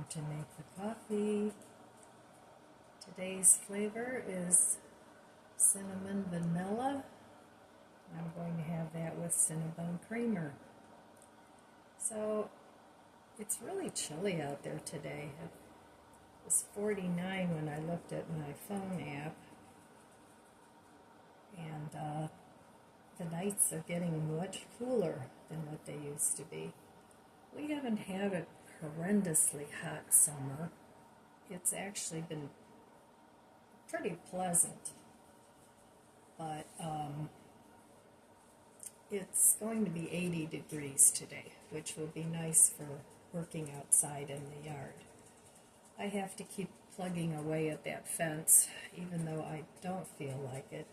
to make the coffee. Today's flavor is cinnamon vanilla. I'm going to have that with Cinnabon creamer. So it's really chilly out there today. It was 49 when I looked at my phone app, and the nights are getting much cooler than what they used to be. We haven't had a horrendously hot summer. It's actually been pretty pleasant, but it's going to be 80 degrees today, which will be nice for working outside in the yard. I have to keep plugging away at that fence, even though I don't feel like it.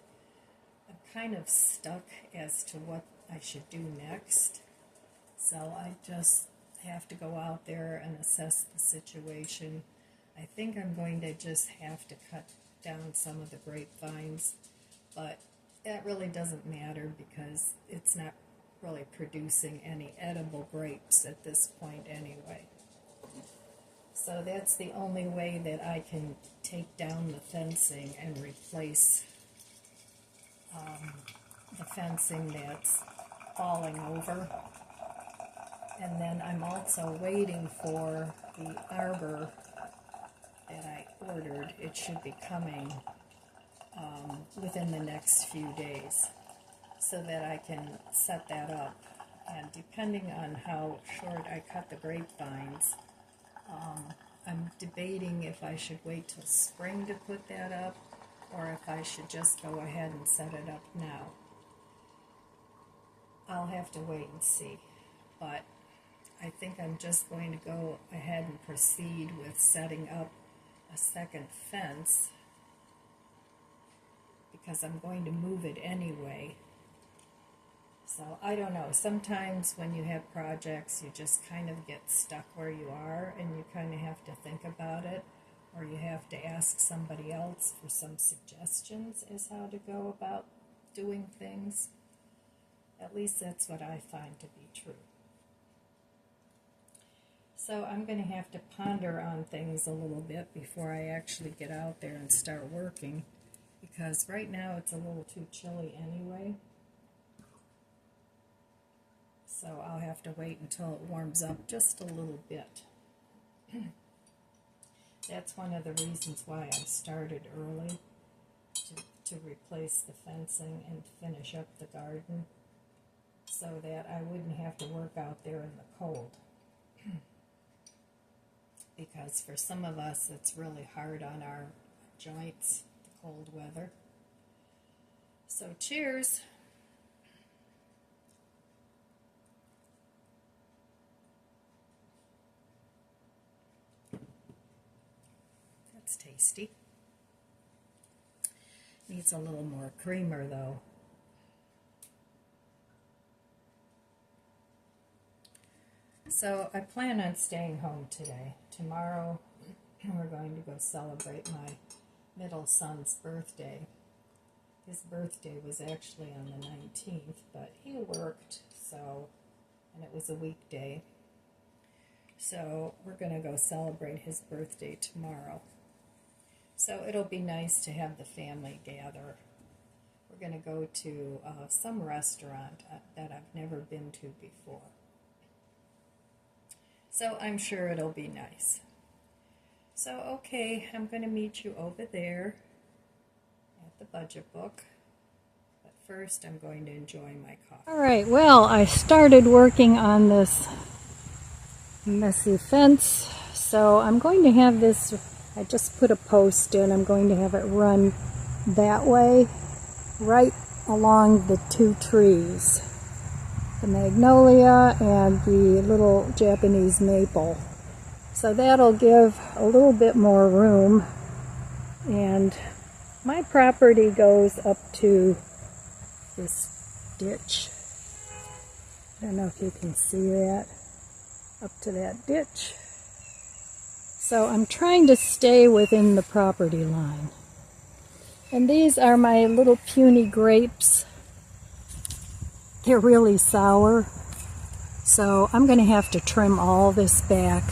I'm kind of stuck as to what I should do next, so I just have to go out there and assess the situation. I think I'm going to just have to cut down some of the grapevines, but that really doesn't matter because it's not really producing any edible grapes at this point anyway. So that's the only way that I can take down the fencing and replace the fencing that's falling over. And then I'm also waiting for the arbor that I ordered. It should be coming within the next few days so that I can set that up. And depending on how short I cut the grapevines, I'm debating if I should wait till spring to put that up or if I should just go ahead and set it up now. I'll have to wait and see, but I think I'm just going to go ahead and proceed with setting up a second fence because I'm going to move it anyway. So I don't know, sometimes when you have projects you just kind of get stuck where you are and you kind of have to think about it, or you have to ask somebody else for some suggestions as how to go about doing things. At least that's what I find to be true. So I'm going to have to ponder on things a little bit before I actually get out there and start working, because right now it's a little too chilly anyway. So I'll have to wait until it warms up just a little bit. That's one of the reasons why I started early, to replace the fencing and finish up the garden so that I wouldn't have to work out there in the cold. Because for some of us it's really hard on our joints, the cold weather. So cheers! That's tasty. Needs a little more creamer though. So I plan on staying home today. Tomorrow we're going to go celebrate my middle son's birthday. His birthday was actually on the 19th, but he worked, and it was a weekday. So we're going to go celebrate his birthday tomorrow. So it'll be nice to have the family gather. We're going to go to some restaurant that I've never been to before. So I'm sure it'll be nice. So, okay, I'm going to meet you over there at the budget book. But first, I'm going to enjoy my coffee. All right, well, I started working on this messy fence. So I'm going to have this, I just put a post in. I'm going to have it run that way, right along the two trees. The magnolia and the little Japanese maple. So that'll give a little bit more room. And my property goes up to this ditch. I don't know if you can see that. Up to that ditch. So I'm trying to stay within the property line. And these are my little puny grapes. They're really sour, so I'm going to have to trim all this back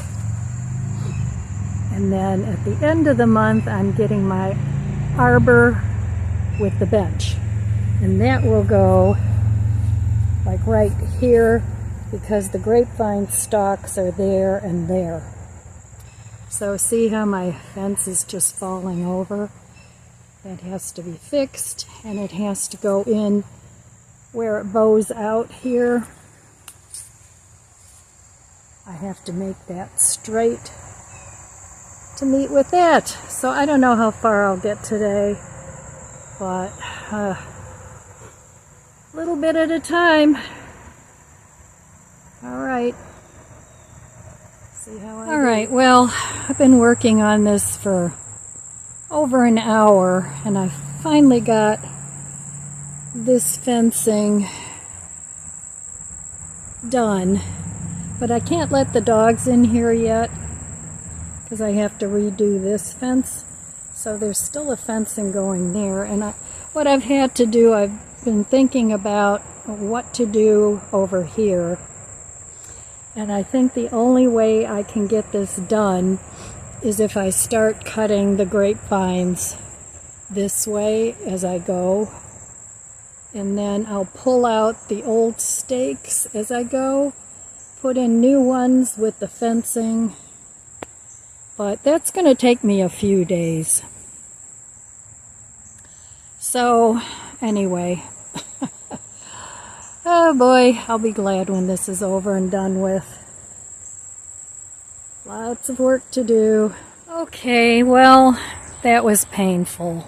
And then at the end of the month, I'm getting my arbor with the bench. And that will go like right here because the grapevine stalks are there and there. So see how my fence is just falling over? That has to be fixed, and it has to go in where it bows out here. I have to make that straight to meet with that. So I don't know how far I'll get today, but a little bit at a time. All right. See how I do. All right, well, I've been working on this for over an hour, and I finally got this fencing done. But I can't let the dogs in here yet because I have to redo this fence. So there's still a fencing going there. And what I've had to do, I've been thinking about what to do over here. And I think the only way I can get this done is if I start cutting the grapevines this way as I go. And then I'll pull out the old stakes as I go, put in new ones with the fencing. But that's going to take me a few days. So anyway, oh boy, I'll be glad when this is over and done with. Lots of work to do. Okay, well, that was painful.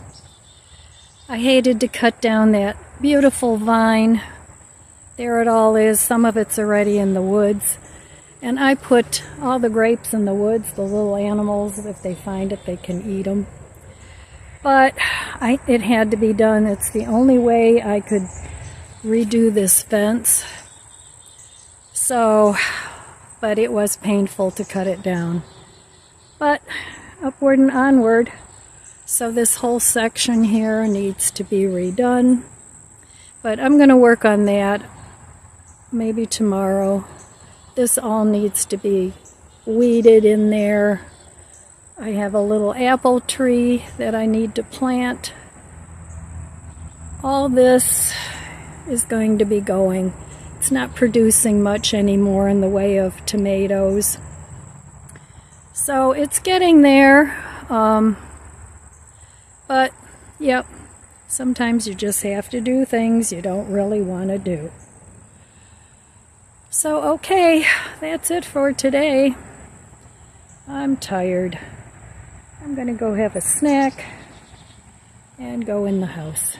I hated to cut down that beautiful vine. There it all is. Some of it's already in the woods. And I put all the grapes in the woods. The little animals, if they find it, they can eat them. But it had to be done. It's the only way I could redo this fence. So, but it was painful to cut it down. But upward and onward. So this whole section here needs to be redone. But I'm going to work on that maybe tomorrow. This all needs to be weeded in there. I have a little apple tree that I need to plant. All this is going to be going. It's not producing much anymore in the way of tomatoes. So it's getting there. But, yep, sometimes you just have to do things you don't really want to do. So, okay, that's it for today. I'm tired. I'm going to go have a snack and go in the house.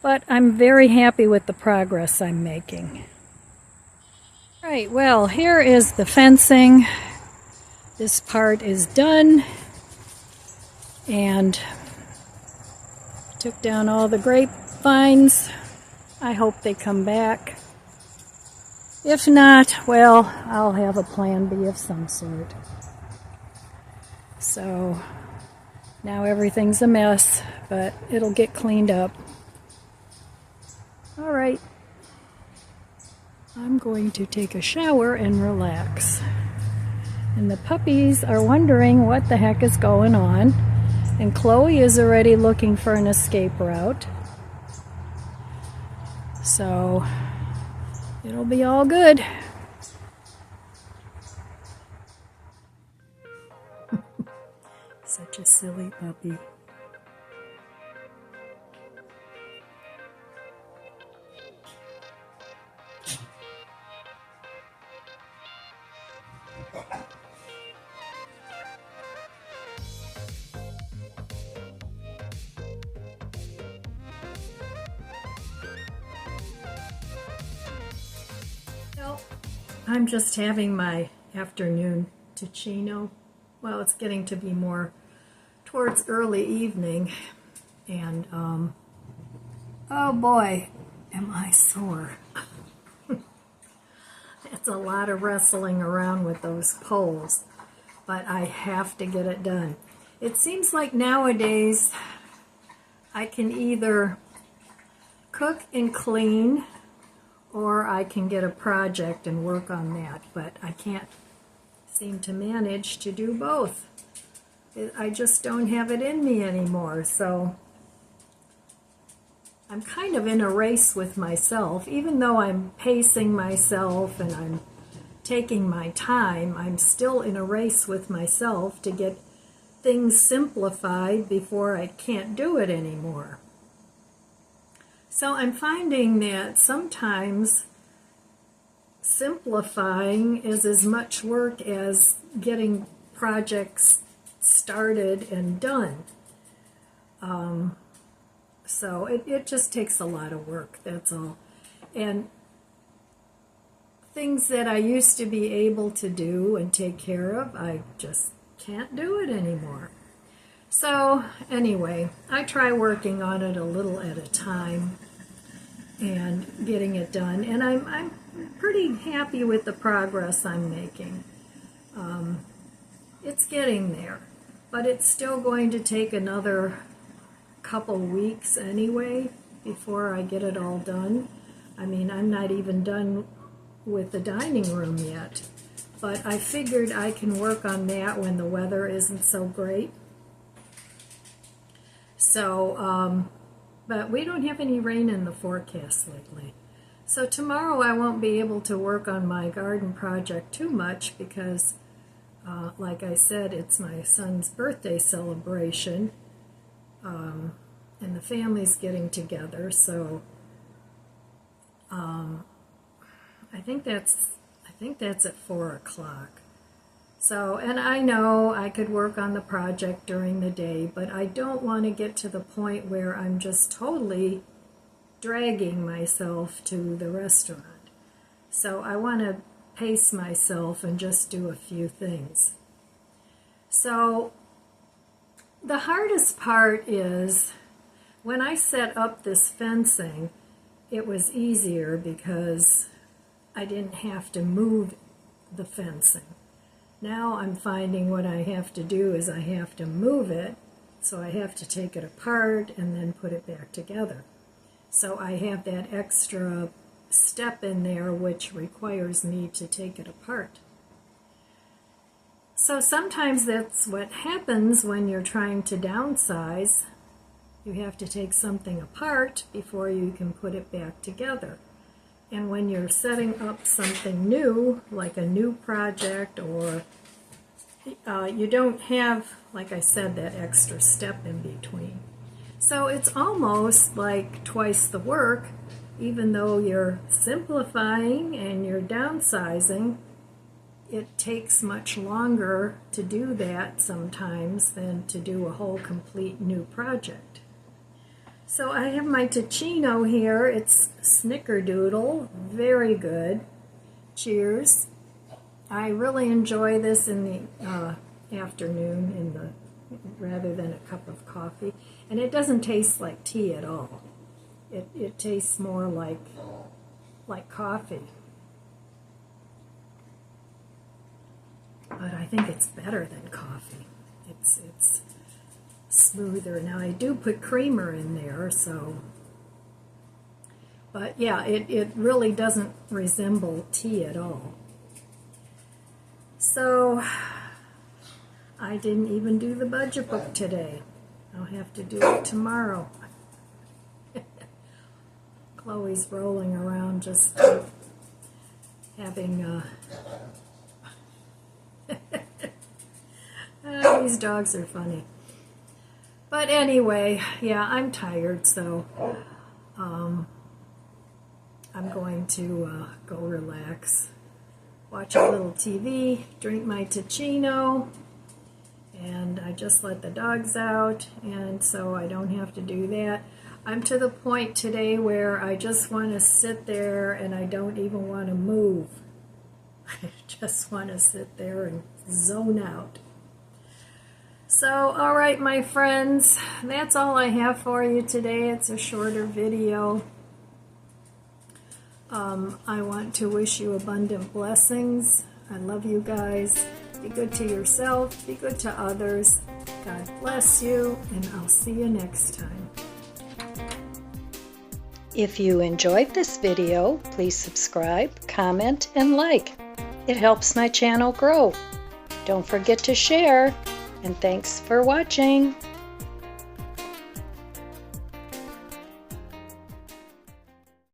But I'm very happy with the progress I'm making. Right, well, here is the fencing. This part is done. And took down all the grapevines. I hope they come back. If not, well, I'll have a plan B of some sort. So now everything's a mess, but it'll get cleaned up. All right. I'm going to take a shower and relax. And the puppies are wondering what the heck is going on. And Chloe is already looking for an escape route. So it'll be all good. Such a silly puppy. I'm just having my afternoon Ticino. Well, it's getting to be more towards early evening, and oh boy, am I sore. It's a lot of wrestling around with those poles, but I have to get it done. It seems like nowadays I can either cook and clean, or I can get a project and work on that, but I can't seem to manage to do both. I just don't have it in me anymore, so I'm kind of in a race with myself. Even though I'm pacing myself and I'm taking my time, I'm still in a race with myself to get things simplified before I can't do it anymore. So I'm finding that sometimes simplifying is as much work as getting projects started and done. So it just takes a lot of work, that's all. And things that I used to be able to do and take care of, I just can't do it anymore. So anyway, I try working on it a little at a time and getting it done, and I'm pretty happy with the progress I'm making. It's getting there, but it's still going to take another couple weeks anyway before I get it all done. I mean, I'm not even done with the dining room yet, but I figured I can work on that when the weather isn't so great. So, but we don't have any rain in the forecast lately. So tomorrow I won't be able to work on my garden project too much because, like I said, it's my son's birthday celebration, and the family's getting together. So I think that's at 4 o'clock. So, and I know I could work on the project during the day, but I don't want to get to the point where I'm just totally dragging myself to the restaurant. So I want to pace myself and just do a few things. So the hardest part is when I set up this fencing, it was easier because I didn't have to move the fencing. Now I'm finding what I have to do is I have to move it, so I have to take it apart and then put it back together. So I have that extra step in there which requires me to take it apart. So sometimes that's what happens when you're trying to downsize. You have to take something apart before you can put it back together. And when you're setting up something new, like a new project, or you don't have, like I said, that extra step in between. So it's almost like twice the work, even though you're simplifying and you're downsizing. It takes much longer to do that sometimes than to do a whole complete new project. So I have my Ticino here. It's Snickerdoodle, very good. Cheers. I really enjoy this in the afternoon rather than a cup of coffee. And it doesn't taste like tea at all. It tastes more like coffee. But I think it's better than coffee. It's smoother. Now I do put creamer in there, so, but yeah, it really doesn't resemble tea at all. So I didn't even do the budget book today. I'll have to do it tomorrow. Chloe's rolling around just having these dogs are funny. But anyway, yeah, I'm tired, so I'm going to go relax, watch a little TV, drink my Ticino, and I just let the dogs out, and so I don't have to do that. I'm to the point today where I just want to sit there and I don't even want to move. I just want to sit there and zone out. So, all right, my friends, that's all I have for you today. It's a shorter video. I want to wish you abundant blessings. I love you guys. Be good to yourself. Be good to others. God bless you, and I'll see you next time. If you enjoyed this video, please subscribe, comment, and like. It helps my channel grow. Don't forget to share, and thanks for watching.